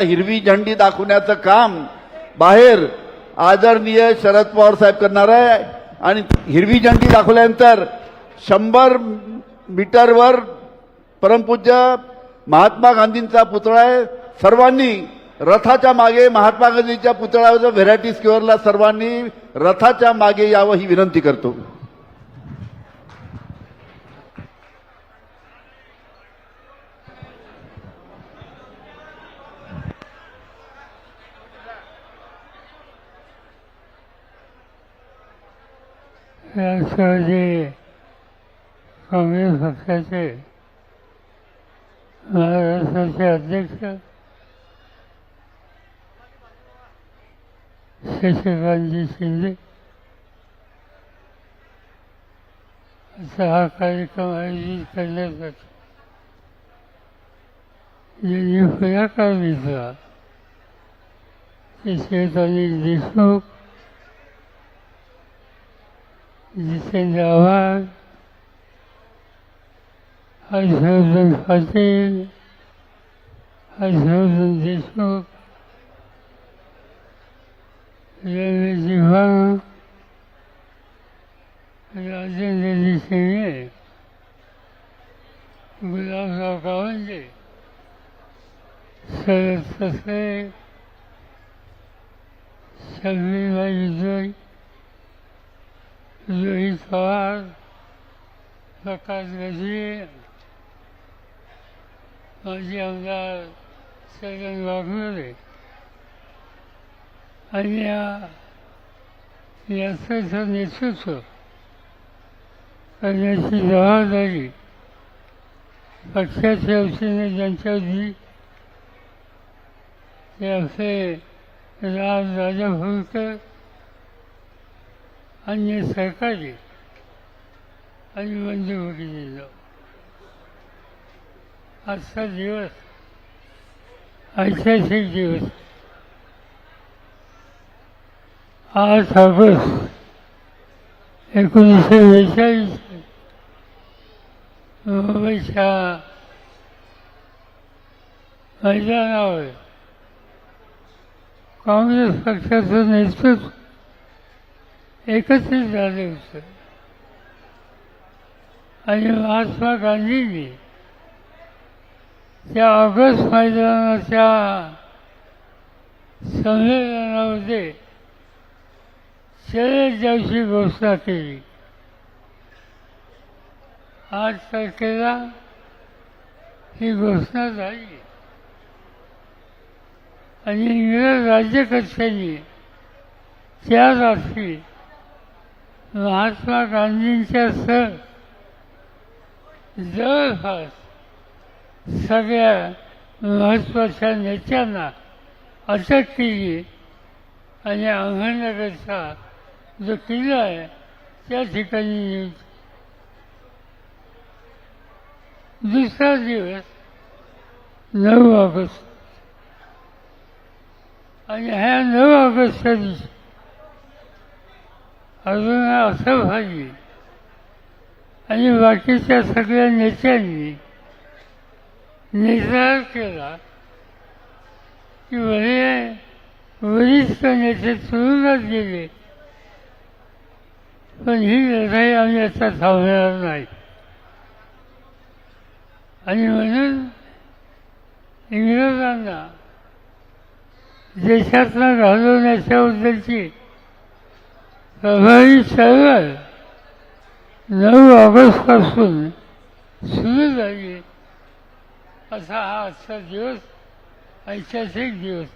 हिरवी झंडी दाखवण्याचं काम बाहेर आदरणीय शरद पवार साहेब करणार आहे आणि हिरवी झंडी दाखवल्यानंतर 100 मीटरवर परमपूज्य महात्मा गांधींचा पुतळा आहे. सर्वांनी रथाच्या मागे महात्मा गांधींच्या पुतळ्यावर व्हेरायटी स्क्वेअरला सर्वांनी रथाच्या मागे यावं ही विनंती करतो. राष्ट्रवादी काँग्रेस पक्षाचे महाराष्ट्राचे अध्यक्ष शशिकांतजी शिंदे असा हा कार्यक्रम आयोजित करण्यात जातो. ज्यांनी पुढाकार घेतला ते अनिल देशमुख, जितेंद्र आव्हाड, हर्षवर्धन पाटील, हर्षवर्धन देशमुख, रमेश भांग, राजेंद्र शिंदे, गुलाबराव गावंडे, शरद ससरे, शबीरभाई जोई, रोहित पवार, प्रकाश गजरे, माजी आमदार छगन वाघमारे आणि याचं नेतृत्व करण्याची जबाबदारी पक्षाच्या वतीने ज्यांच्यावरती ते असे राजा भोईकर, अन्य सहकारी आणि बंधू भगिनींनो, आजचा दिवस ऐतिहासिक दिवस. 8 ऑगस्ट 1942 मुंबईच्या मैदानावर काँग्रेस पक्षाचं नेतृत्व एकत्रित झाले होते आणि महात्मा गांधींनी त्या ऑगस्ट मैदानाच्या संमेलनामध्ये चले जाऊची घोषणा केली. 8 तारखेला ही घोषणा झाली आणि इंग्रज राज्यकर्त्यांनी त्या रात्री महात्मा गांधींच्या सह जवळपास सगळ्या महत्त्वाच्या नेत्यांना अटक केली आणि अहमदनगरचा जो किल्ला आहे त्या ठिकाणी दुसरा दिवस 9 ऑगस्ट आणि ह्या 9 ऑगस्टच्या दिवशी अजून असं भाजी आणि बाकीच्या सगळ्या नेत्यांनी निर्धार केला की वरिष्ठ नेते तुरुंगात गेले पण ही लढाई आम्ही आता थांबणार नाही आणि म्हणून इंग्रजांना देशातनं घालवण्याच्याबद्दलची प्रभावी चळवळ 9 ऑगस्टपासून सुरू झाली. असा हा आजचा दिवस ऐतिहासिक दिवस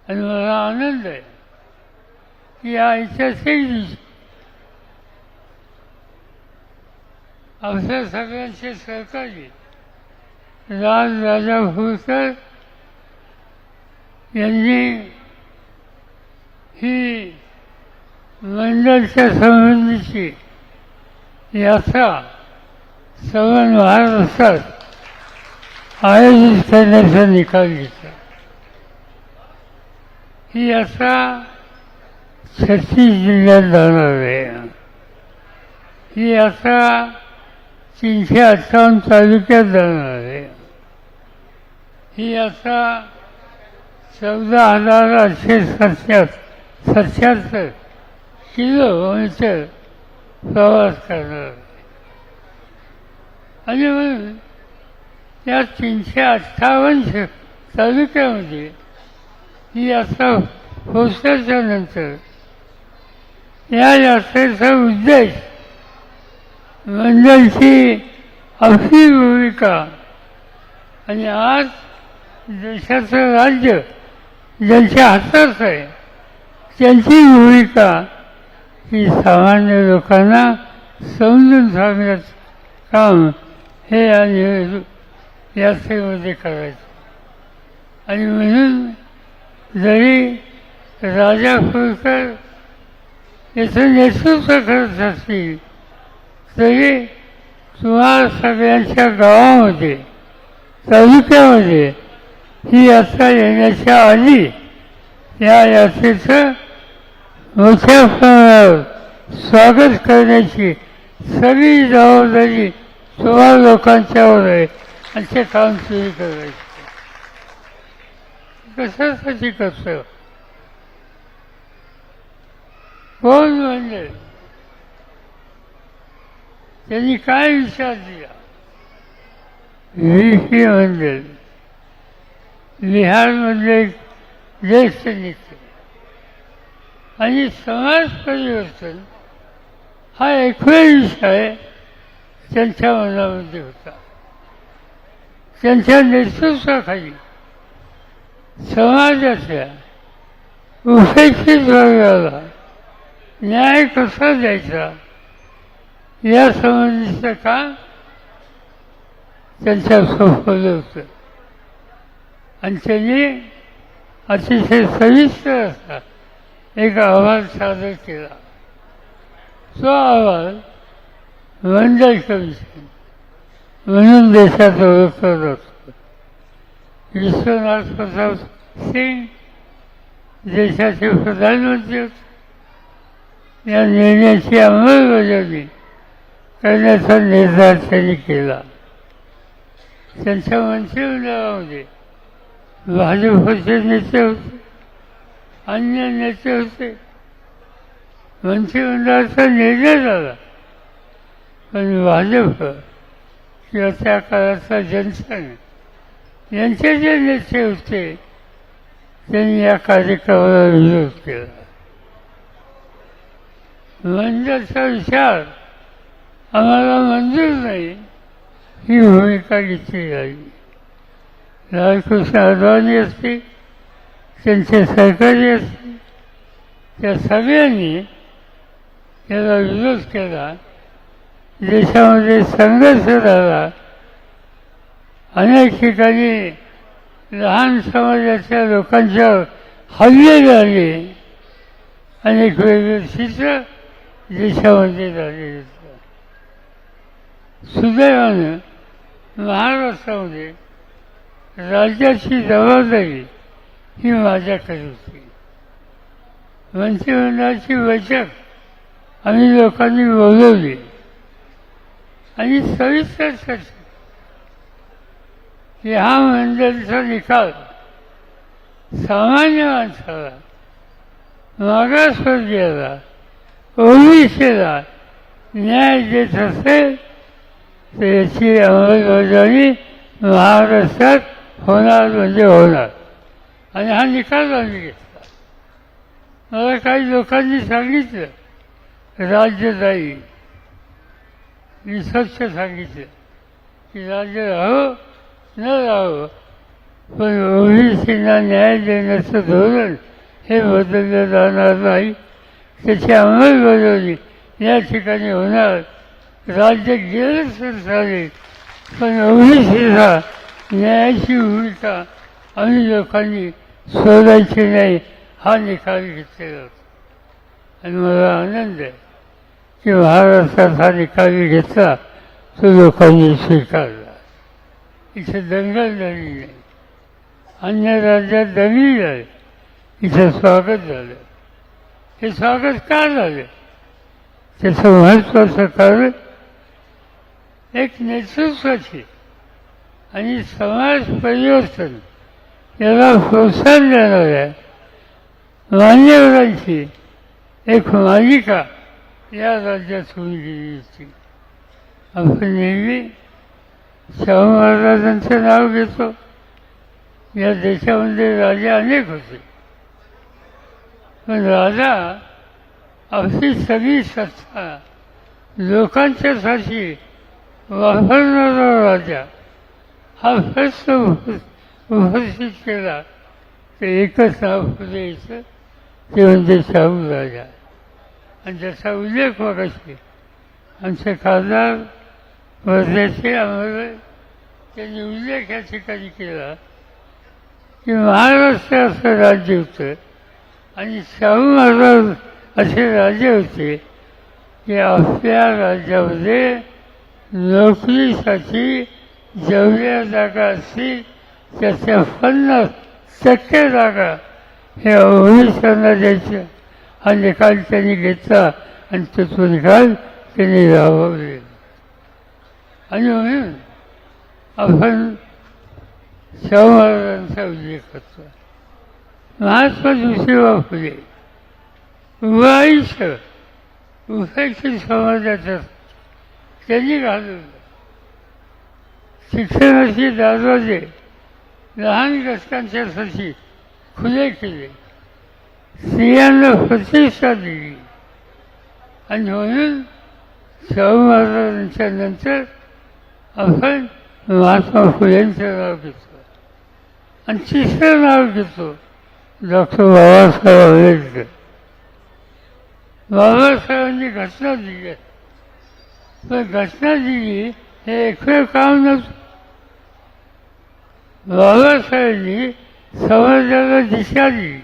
आणि मला आनंद आहे की या ऐतिहासिक दिवशी आपल्या सगळ्यांचे सहकारी राजा भोईकर यांनी ही मंडळच्या संबंधीची यात्रा संपूर्ण महाराष्ट्रात आयोजित करण्याचा निकाल घेतला. ही यात्रा 36 जिल्ह्यात जाणार आहे. ही यात्रा 358 तालुक्यात जाणार आहे. ही आता 14,877 किलोमीटर प्रवास करणार आहे. आणि म्हणून या 358 तालुक्यामध्ये ही यात्रा पोचल्याच्या नंतर या यात्रेचा उद्देश मंडळची आपली भूमिका आणि आज देशाचं राज्य ज्यांच्या हातात आहे त्यांची भूमिका ही सामान्य लोकांना समजून सांगण्याचं काम हे यात्रेमध्ये करायचं. आणि म्हणून जरी राजा फुलकर याचं नेतृत्व करत असतील तरी तुम्हाला सगळ्यांच्या गावामध्ये तालुक्यामध्ये ही यात्रा येण्याच्या आधी या यात्रेचं मोठ्या प्रमाणावर स्वागत करण्याची सगळी जबाबदारी तुम्हा लोकांच्यावर आहे आणि ते काम सुरू करायचं. कशासाठी करतो? कोण म्हणजे त्यांनी काय विचार दिला? व्ही मंडल बिहारमधले एक ज्येष्ठ नेते आणि समाज परिवर्तन हा एकमेव विषय त्यांच्या मनामध्ये होता. त्यांच्या नेतृत्वाखाली समाजाच्या उपेक्षित वर्गाला न्याय कसा द्यायचा या संबंधीचं काम त्यांच्या सोपवलं होतं. आणि त्यांनी अतिशय सविस्तर असा एक अहवाल सादर केला. तो अहवाल मंडल कमिशन म्हणून देशात ओळखला जातो. विश्वनाथ प्रताप सिंग देशाचे प्रधानमंत्री होते. या निर्णयाची अंमलबजावणी करण्याचा निर्धार त्यांनी केला. त्यांच्या मंत्रिमंडळामध्ये भाजपचे नेते होते, अन्य नेते होते. मंत्रिमंडळाचा निर्णय झाला पण भाजप किंवा त्या काळाचा जनसंघ यांचे जे नेते होते त्यांनी या कार्यक्रमाला विरोध केला. मंडळाचा विचार आम्हाला मंजूर नाही ही भूमिका घेतली जावी. लालकृष्ण अडवाणी असतील, त्यांचे सहकारी असतील, त्या सगळ्यांनी याला विरोध केला. देशामध्ये संघर्ष झाला. अनेक ठिकाणी लहान समाजाच्या लोकांच्यावर हल्ले झाले. अनेक वेगवेगळे चित्र देशामध्ये झाले. सुदैवानं महाराष्ट्रामध्ये राज्याची जबाबदारी ही माझ्याकडे होती. मंत्रिमंडळाची बैठक आम्ही लोकांनी बोलवली आणि सविस्तर चर्चा. ह्या मंडळाचा निकाल सामान्य माणसाला, मागासवर्गीयाला, ओबीसीला न्याय देत असेल तर याची अंमलबजावणी महाराष्ट्रात होणार म्हणजे होणार. आणि हा निकाल आम्ही घेतला. मला काही लोकांनी सांगितलं राज्य जाईल. मी स्वच्छ सांगितलं की राज्य राहावं न राहावं पण ओबीसींना न्याय देण्याचं धोरण हे बदललं जाणार नाही. त्याची अंमलबजावणी या ठिकाणी होणार. राज्य गेलंच तर चालेल पण ओबीसीला न्यायाची भूमिका आम्ही लोकांनी सोडायची नाही हा निकाल घेतलेला होता. आणि मला आनंद आहे की महाराष्ट्रात हा निकाल घेतला तो लोकांनी स्वीकारला. इथे दंगल झाली नाही. अन्य राज्यात दंगली झाली, इथं स्वागत झालं. हे स्वागत का झालं त्याचं महत्त्वाचं कारण एक नेतृत्वाची आणि समाज परिवर्तन याला प्रोत्साहन देणाऱ्या मान्यवरांची एक मालिका या राज्यात होऊन गेली होती. आपण नेहमी शाहू महाराजांचं नाव घेतो. या देशामध्ये राजे अनेक होते, पण राजा आपली सगळी सत्ता लोकांच्यासाठी वापरणारा राजा हा प्रश्न उपस्थित केला तर एकच नाव पुढे यायचं, ते म्हणजे शाहू राजा. आणि त्याचा उल्लेख मगाशी आमचे खासदार वर्ध्याचे आम्हाला त्यांनी उल्लेख या ठिकाणी केला की महाराष्ट्र असं राज्य होतं आणि शाहू महाराज असे राजे होते की आपल्या राज्यामध्ये नोकरीसाठी जेवढ्या जागा असतील त्याच्या 50% जागा हे ओबीसींना द्यायच्या हा निकाल त्यांनी घेतला आणि तो निकाल त्यांनी राबवले. आणि म्हणून आपण शाहू महाराजांचा उल्लेख करतो. महात्मा ज्योतिबा फुले उभं आयुष्य उपेक्षित समाजाचं त्यांनी घालवलं. शिक्षणाचे दरवाजे लहान घटकांच्यासाठी खुले केले, स्त्रियांना प्रतिष्ठा दिली. आणि म्हणून शाहू महाराजांच्या नंतर आपण महात्मा फुलेंचं नाव घेतो. आणि तिसरं नाव घेतो डॉक्टर बाबासाहेब आंबेडकर. बाबासाहेबांनी घटना दिली, पण घटना दिली हे एकवेळ काम नव्हतं. बाबासाहेबांनी समाजाला दिशा दिली.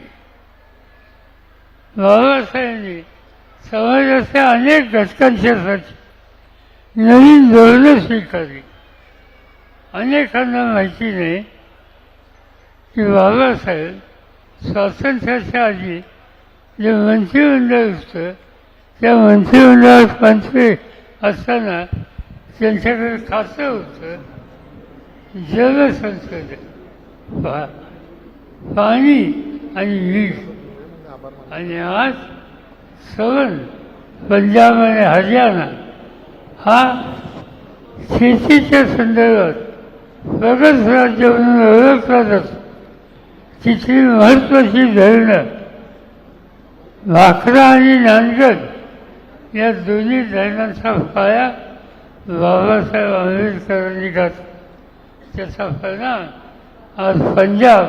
बाबासाहेबांनी समाजाच्या अनेक घटकांच्यासाठी नवीन धोरणं स्वीकारली. अनेकांना माहिती नाही की बाबासाहेब स्वातंत्र्याच्या आधी जे मंत्रिमंडळ होतं त्या मंत्रिमंडळात मंत्री असताना त्यांच्याकडे खातं होतं जलसंसाधन, पाणी आणि वीज. आणि आज सवन पंजाब आणि हरियाणा हा शेतीच्या संदर्भात प्रगत राज्य म्हणून ओळखला जातो. तिथली महत्त्वाची धरणं भाकरा आणि नांदगड या दोन्ही धरणांचा पाया बाबासाहेब आंबेडकरांनी घातला. त्याचा परिणाम आज पंजाब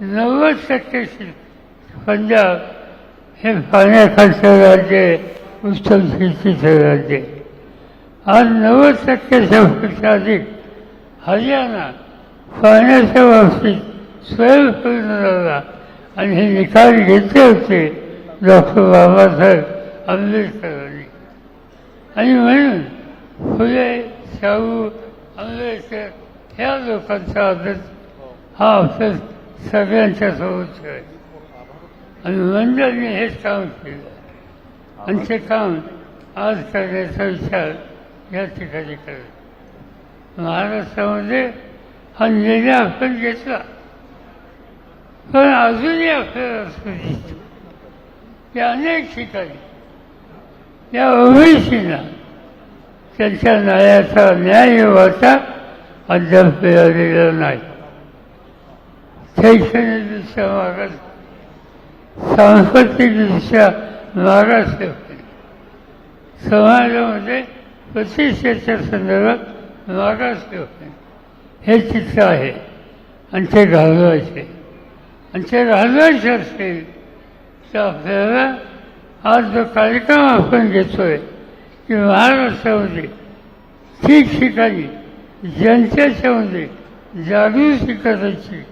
90% पंजाब हे पाण्याखालचं राज्य आहे, उत्तम शेतीचं राज्य आहे. आज 90%पेक्षा अधिक हरियाणा पाण्याच्या बाबतीत स्वयंपूर्ण झाला. आणि हे निकाल घेतले होते डॉक्टर बाबासाहेब आंबेडकरांनी. आणि म्हणून फुले, शाहू, आंबेडकर ह्या लोकांचा आदर हा आपल्या सगळ्यांच्या सोबत आहे. आणि मंडळाने हेच काम केलं आणि ते काम आज करण्याचा विचार या ठिकाणी करत. महाराष्ट्रामध्ये हा निर्णय आपण घेतला, पण अजूनही आपल्याला असं दिसतं की अनेक ठिकाणी या ओबीसींना त्यांच्या न्यायाचा न्याय वाटा अद्याप मिळालेला नाही. शैक्षणिकदृष्ट्या मागास, सांस्कृतिकदृष्ट्या मागास ठेवणे, समाजामध्ये प्रतिष्ठेच्या संदर्भात मागास ठेवणे हे चित्र आहे. आणि ते घालवायचे. आणि ते घालवायचे असेल तर आपल्याला आज जो कार्यक्रम आपण घेतोय की महाराष्ट्रामध्ये ठिकठिकाणी जनतेच्यामध्ये जागृती करायची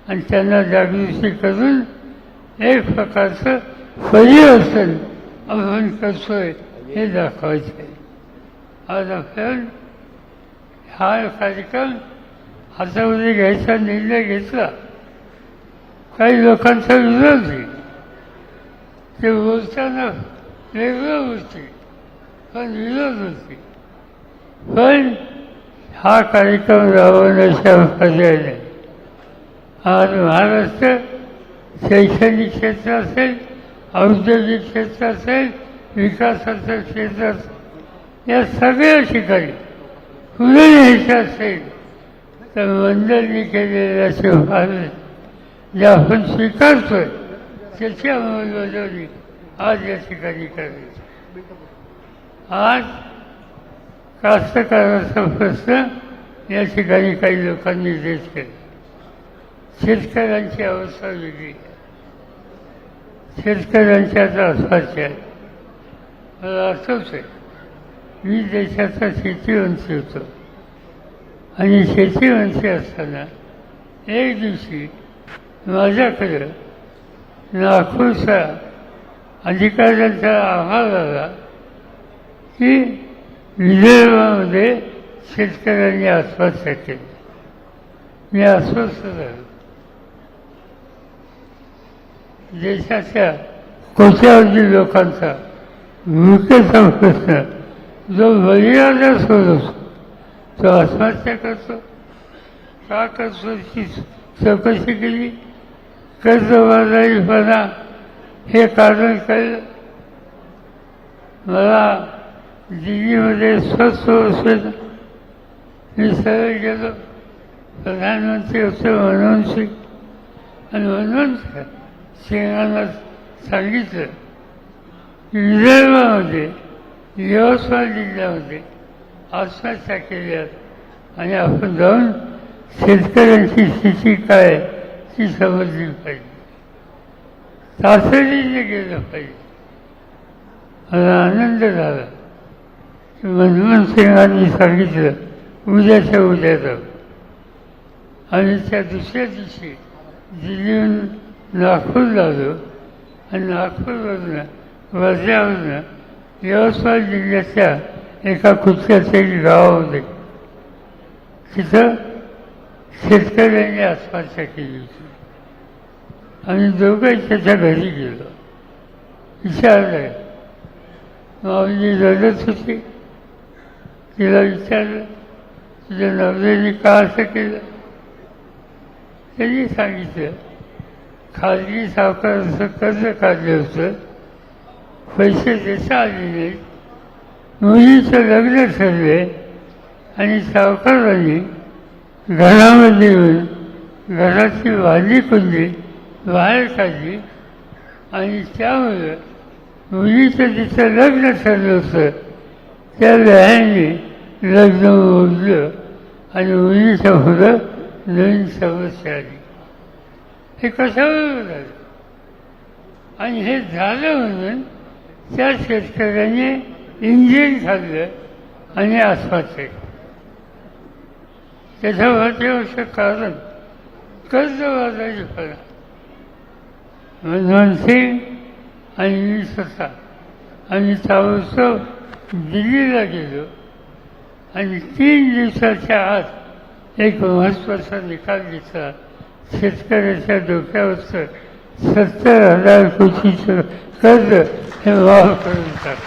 आणि त्यांना जागृती करून एक प्रकारचं परिवर्तन आपण करतोय हे दाखवायचं आहे. आज आपण हा कार्यक्रम हातामध्ये घ्यायचा निर्णय घेतला. काही लोकांचा विरोध आहे, ते बोलताना वेगळं होते, पण विरोध होते. पण हा कार्यक्रम राबवण्याच्या पर्याय नाही. आज महाराष्ट्र शैक्षणिक क्षेत्र असेल, औद्योगिक क्षेत्र असेल, विकासाचं क्षेत्र असेल, या सगळ्या ठिकाणी पुढे न्यायचं असेल तर मंडळी केलेल्या शिफारस ज्या आपण स्वीकारतोय त्याची अंमलबजावणी आज या ठिकाणी करायची. आज कास्तकाराचा प्रश्न या ठिकाणी काही लोकांनी निर्देश केला. शेतकऱ्यांची अवस्था वेगळी आहे. शेतकऱ्यांची आता अस्वास्थ्य आहे. मला आठवत आहे, मी देशाचा शेतीवंशी होतो आणि शेतीवंशी असताना एक दिवशी माझ्याकडं नागपूरचा अधिकाऱ्यांचा अहवाल आला की विदर्भामध्ये शेतकऱ्यांनी आत्महत्या केली. मी अस्वस्थ झालो. देशाच्या कोट्यावधी लोकांचा भूकेचा प्रश्न जो बळीराजा सोडवतो तो आत्महत्या करतो. का करतो ती चौकशी केली. कर्जबाजारीपणा हे कारण कळलं. मला दिल्लीमध्ये स्वस्त बसवेल. मी सरळ गेलो. प्रधानमंत्री होते मनमोहन सिंग आणि मनमोहन सिंगांना सांगितलं की विदर्भामध्ये यवतमाळ जिल्ह्यामध्ये आत्महत्या केल्या आणि आपण जाऊन शेतकऱ्यांची स्थिती काय ती समजली पाहिजे. तातडीने गेलं पाहिजे. मला आनंद झाला की मनमोहन सिंगांनी सांगितलं उद्याच्या उद्या जाऊ. आणि त्या दुसऱ्या दिवशी दिल्लीहून नागपूरला आलो आणि नागपूरवरनं वर्ध्यावरनं यवतमाळ जिल्ह्याच्या एका कुठल्याच्या गावामध्ये तिथं शेतकऱ्यांनी आत्महत्या केली होती. आणि दोघंही त्याच्या घरी गेलो. विचारलं, माऊली रडत होती. तिला विचारलं तुझ्या नवऱ्याने का असं केलं. त्यांनी सांगितलं खाजगी सावकाराचं कर्ज काढलं होतं, पैसे देता आले नाहीत, मुलीचं लग्न ठरले आणि सावकारांनी घरामध्ये येऊन घराची वाली कुंडी बाहेर काढली आणि त्यामुळे मुलीचं जिथं लग्न ठरलं होतं त्या व्यायाने लग्न मोडलं आणि मुलीच्या पुढं नवीन समस्या आली. हे कशावर झालं. आणि हे झालं म्हणून त्या शेतकऱ्याने इंजिन खाल्लं आणि आत्महत्या केली. त्याच्यावरचं कारण कर्जबाजारीपणा. मनमोहन सिंग आणि मी स्वतः आम्ही ताबडतोब दिल्लीला गेलो आणि 3 दिवसाच्या आत एक महत्त्वाचा निकाल घेतला. शेतकऱ्याच्या डोक्यावरचं 70,000 कोटीचं कर्ज हे माफ करून टाक.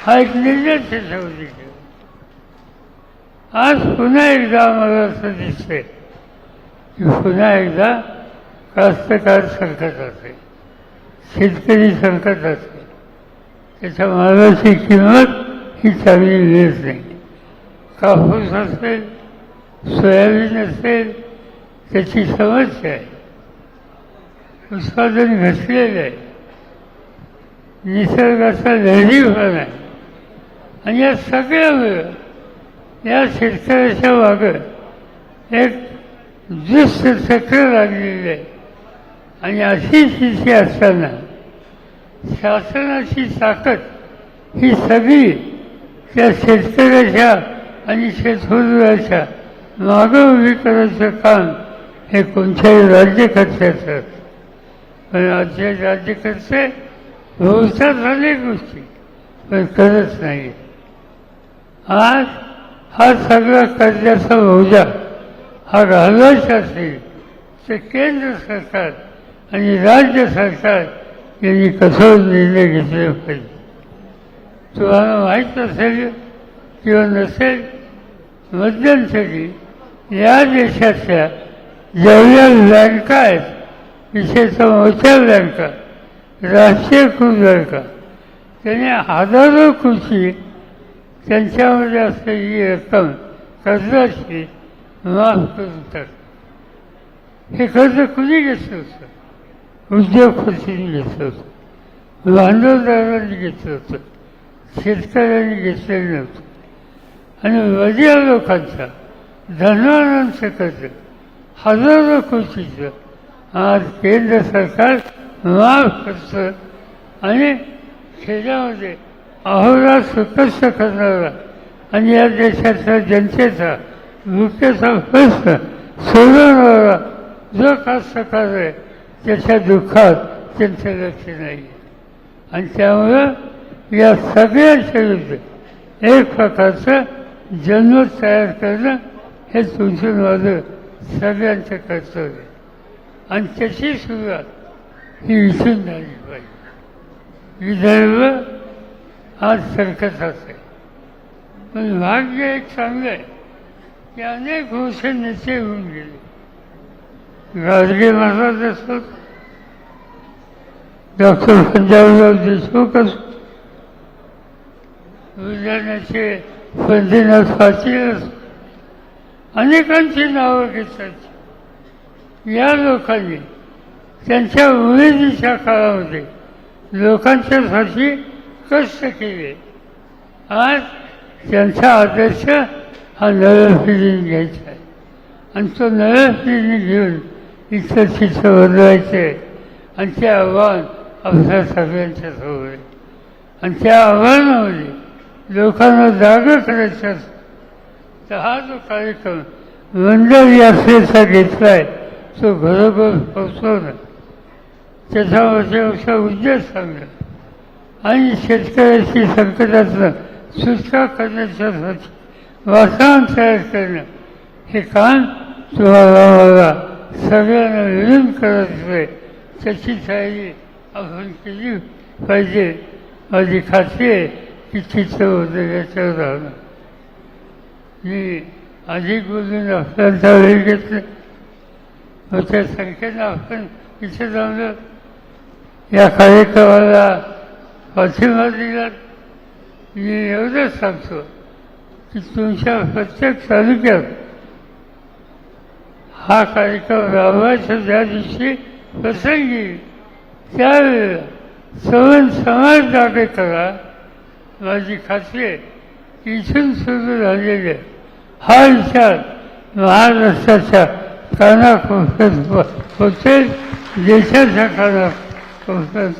हा एक निर्णय त्याच्यावरती घेतला. आज पुन्हा एकदा मला असं दिसतंय की पुन्हा एकदा कास्तकार संकटात आहे, शेतकरी संकटात आहे. त्याच्या मालाची किंमत ही चांगली मिळत नाही. कापूस असेल, सोयाबीन असेल, त्याची समस्या आहे. उत्पादन घटलेलं आहे. निसर्गाचा लहरीपणा आहे. आणि या सगळ्यामुळे या शेतकऱ्याच्या मागं एक दुष्ट चक्र लागलेलं आहे. आणि अशी स्थिती असताना शासनाची ताकद ही सगळी त्या शेतकऱ्याच्या आणि शेतमजुराच्या मागं उभी करायचं काम हे कोणत्याही राज्यकर्त्याचं. पण आजचे राज्यकर्ते बोलतात अनेक गोष्टी पण करत नाही. आज हा सगळा कर्जाचा बोजा हा घालवायचा असेल तर केंद्र सरकार आणि राज्य सरकार यांनी कठोर निर्णय घेतले पाहिजे. तुम्हाला माहीत असेल किंवा नसेल, मध्यंतरी या देशातल्या जेवढ्या बँका आहेत विशेषतः मोठ्या बँका राष्ट्रीयकृत बँका त्याने हजारो कोटी त्यांच्यामध्ये असलेली रक्कम कर्जाची माफ करून टाकली. हे कर्ज कुणी घेतलं होतं? उद्योगपतींनी घेतलं होतं, भांडवलदारांनी घेतलं होतं, शेतकऱ्यांनी घेतलेलं नव्हतं. आणि वडिया लोकांचा धनवानांचं कर्ज हजारो कोटीचं आज केंद्र सरकार माफ करतं आणि खेड्यामध्ये अहोरात्र कष्ट करणारा आणि या देशाच्या जनतेचा भुकेचा प्रश्न सोडवणारा जो कास्तकार आहे त्याच्या दुःखात त्यांचं लक्ष नाही. आणि त्यामुळं या सगळ्यांच्या विरुद्ध एक प्रकारचं जनमत तयार करणं हे तुमचं माझं सगळ्यांचं कर्तव्य आहे. आणि त्याची सुरुवात ही इथून झाली पाहिजे. विदर्भ आज सरकत असेल पण भाग्य एक चांगलं आहे की अनेक वर्ष नेते होऊन गेले. गाडगे महाराज असोत, डॉक्टर पंजाबराव देशमुख असो, बुलढाण्याचे पंढरीनाथ पाटील असो, अनेकांची नावं घेतात. या लोकांनी त्यांच्या उमेदीच्या काळामध्ये लोकांच्यासाठी कष्ट केले. आज त्यांचा आदर्श हा नव्या पिढीने घ्यायचा आहे आणि तो नव्या पिढीने घेऊन इथं तिथं बदलायचं आहे. आणि ते आव्हान आपल्या सगळ्यांच्या समोर आहे. आणि त्या आव्हानामध्ये लोकांना जागा करायचं असतं तर हा जो कार्यक्रम मंडळ यात्रेचा घेतला आहे तो घरोघर पोचवणं, त्याच्यावरच्या उद्देश सांगणं आणि शेतकऱ्याची संकटातनं सुटका करण्याच्यासाठी वातावरण तयार करणं हे काम तुम्हाला मला सगळ्यांना मिळून करायचं आहे. त्याची तयारी आपण केली पाहिजे. माझी खात्री आहे की तिथं उद्योगाच्यावर राहणं. मी अधिक बोलून आपल्याला वेळ घेतलं मोठ्या संख्येनं आपण इथे जाऊन या कार्यक्रमाला पाठिंबा दिला. मी एवढंच सांगतो की तुमच्या प्रत्येक तालुक्यात हा कार्यक्रम राबवायचा ज्या दिवशी प्रसंगी त्यावेळेला सवन समाज जागे करा. माझी खात्री आहे की इथून सुरू झालेले हा विचार महाराष्ट्राच्या कानाकोपऱ्यात पोचेल, देशाच्या कानाकोपऱ्यात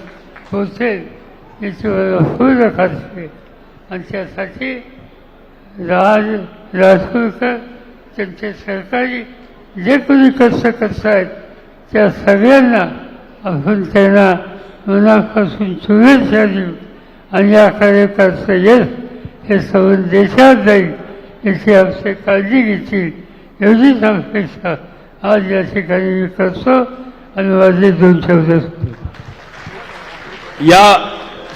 पोचेल याची मला पूर्ण खात्री आहे. आणि त्यासाठी राजूरकर त्यांचे सहकारी जे कोणी कष्ट करतायत त्या सगळ्यांना आपण त्यांना मनापासून शुभेच्छा देऊ आणि या कार्यक्रमाचं यश हे सर्व देशात जाईल याची आमची काळजी घेतील एवढीच अपेक्षा आज या ठिकाणी मी करतो आणि माझे 2 शब्द सुरू. या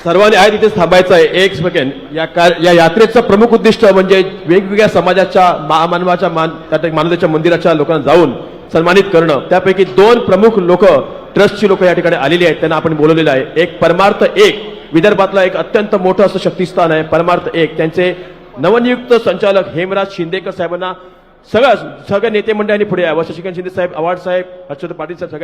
सर्वांनी आहे तिथेच थांबायचं आहे. एक सेकंड. या यात्रेचं प्रमुख उद्दिष्ट म्हणजे वेगवेगळ्या समाजाच्या मानवाच्या मानवतेच्या मंदिराच्या लोकांना जाऊन सन्मानित करणं. त्यापैकी 2 प्रमुख लोक ट्रस्टची लोक या ठिकाणी आलेली आहेत, त्यांना आपण बोलवलेलं आहे. एक परमार्थ 1 विदर्भातला एक अत्यंत मोठं असं शक्तिस्थान आहे परमार्थ 1. त्यांचे नवनियुक्त संचालक हेमराज शिंदेकर साहेबांना सगळ्या नेते मंडळांनी पुढे आहे. शशिकांत शिंदे साहेब, आव्हाड साहेब, हर्षवर्धन पाटील साहेब, सगळ्या